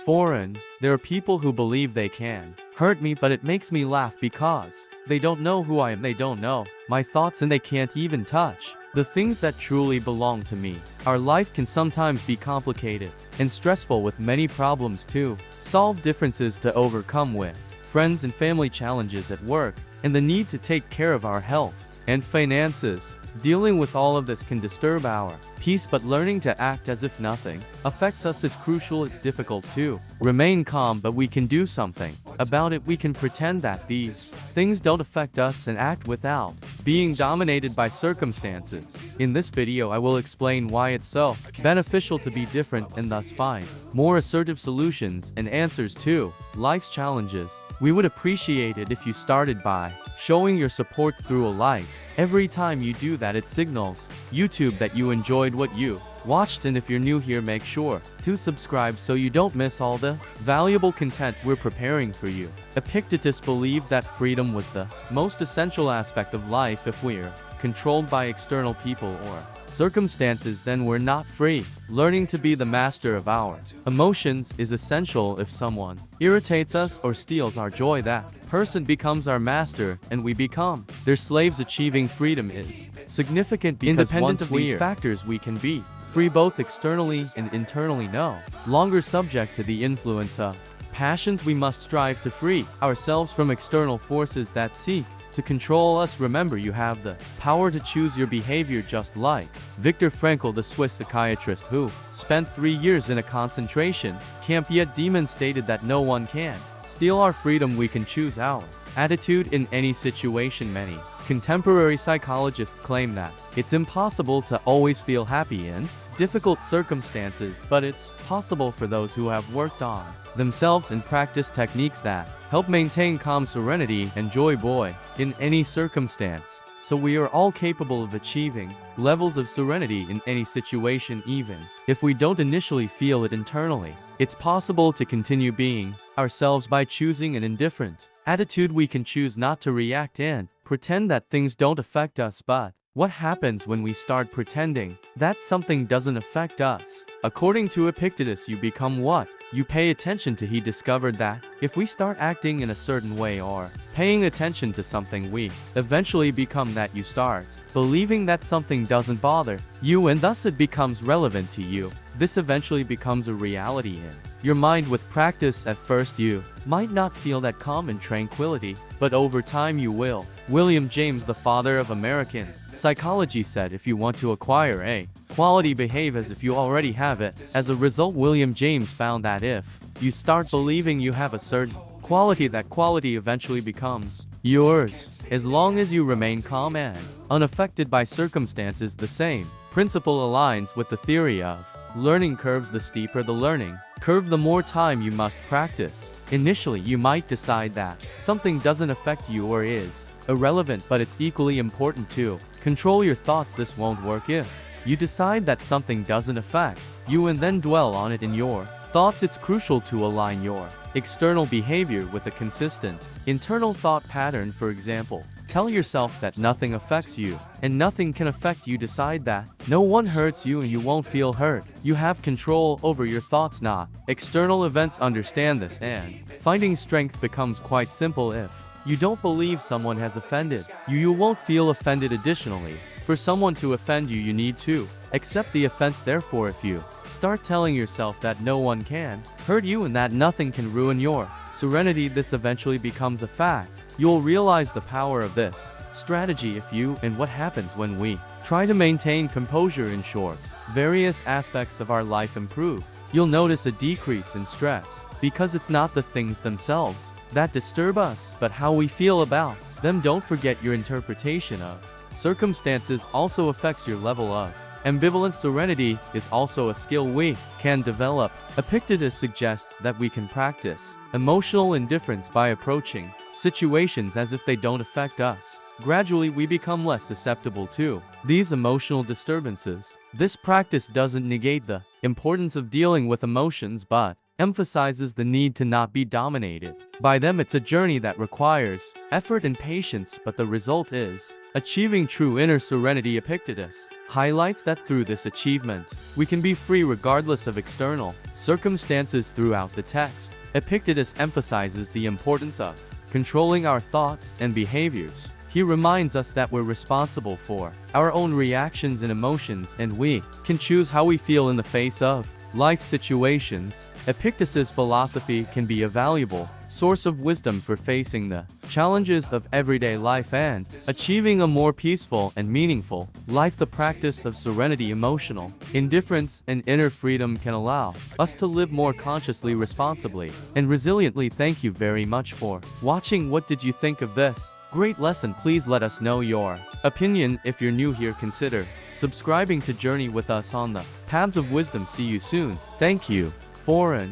foreign. There are people who believe they can hurt me, but it makes me laugh because they don't know who I am, they don't know my thoughts, and they can't even touch the things that truly belong to me. Our life can sometimes be complicated and stressful with many problems to solve, differences to overcome with friends and family, challenges at work, and the need to take care of our health and finances. Dealing with all of this can disturb our peace, but learning to act as if nothing affects us is crucial. It's difficult to remain calm, but we can do something about it. We can pretend that these things don't affect us and act without being dominated by circumstances. In this video, I will explain why it's so beneficial to be different and thus find more assertive solutions and answers to life's challenges. We would appreciate it if you started by showing your support through a like. Every time you do that, it signals YouTube that you enjoyed what you watched, and if you're new here, make sure to subscribe so you don't miss all the valuable content we're preparing for you. Epictetus believed that freedom was the most essential aspect of life. If we're controlled by external people or circumstances, then we're not free. Learning to be the master of our emotions is essential. If someone irritates us or steals our joy, that person becomes our master and we become their slaves. Achieving freedom is significant because independent of these factors, we can be free both externally and internally, no longer subject to the influence of passions. We must strive to free ourselves from external forces that seek to control us. Remember, you have the power to choose your behavior, just like Viktor Frankl, the Swiss psychiatrist who spent 3 years in a concentration camp, yet demons stated that no one can steal our freedom. We can choose our attitude in any situation. Many contemporary psychologists claim that it's impossible to always feel happy in difficult circumstances, but it's possible for those who have worked on themselves and practice techniques that help maintain calm, serenity, and joy in any circumstance. So we are all capable of achieving levels of serenity in any situation, even if we don't initially feel it internally. It's possible to continue being ourselves by choosing an indifferent attitude. We can choose not to react and pretend that things don't affect us, but what happens when we start pretending that something doesn't affect us? According to Epictetus, you become what you pay attention to. He discovered that if we start acting in a certain way or paying attention to something, we eventually become that. You start believing that something doesn't bother you, and thus it becomes relevant to you. This eventually becomes a reality in your mind. With practice, at first you might not feel that calm and tranquility, but over time you will. William James, the father of American psychology, said, if you want to acquire a quality, behave as if you already have it. As a result, William James found that if you start believing you have a certain quality, that quality eventually becomes yours, as long as you remain calm and unaffected by circumstances. The same principle aligns with the theory of learning curves. The steeper the learning curve, the more time you must practice. Initially, you might decide that something doesn't affect you or is irrelevant, but it's equally important to control your thoughts. This won't work if you decide that something doesn't affect you and then dwell on it in your thoughts. It's crucial to align your external behavior with a consistent internal thought pattern. For example, tell yourself that nothing affects you and nothing can affect you. Decide that no one hurts you and you won't feel hurt. You have control over your thoughts, not external events. Understand this, and finding strength becomes quite simple. If you don't believe someone has offended you, you won't feel offended. Additionally, for someone to offend you, you need to accept the offense. Therefore, if you start telling yourself that no one can hurt you and that nothing can ruin your serenity, this eventually becomes a fact. You'll realize the power of this strategy if you and what happens when we try to maintain composure. In short, various aspects of our life improve. You'll notice a decrease in stress because it's not the things themselves that disturb us, but how we feel about them. Don't forget, your interpretation of circumstances also affects your level of ambivalence. Serenity is also a skill we can develop. Epictetus suggests that we can practice emotional indifference by approaching situations as if they don't affect us. Gradually, we become less susceptible to these emotional disturbances. This practice doesn't negate the importance of dealing with emotions, but emphasizes the need to not be dominated by them. It's a journey that requires effort and patience, but the result is Achieving true inner serenity. Epictetus highlights that through this achievement, we can be free regardless of external circumstances. Throughout the text, Epictetus emphasizes the importance of controlling our thoughts and behaviors. He reminds us that we're responsible for our own reactions and emotions, and we can choose how we feel in the face of life situations. Epictetus' philosophy can be a valuable source of wisdom for facing the challenges of everyday life and achieving a more peaceful and meaningful life. The practice of serenity, emotional indifference, and inner freedom can allow us to live more consciously, responsibly, and resiliently. Thank you very much for watching. What did you think of this great lesson? Please let us know your opinion. If you're new here, consider subscribing to journey with us on the paths of wisdom. See you soon. Thank you. Foreign.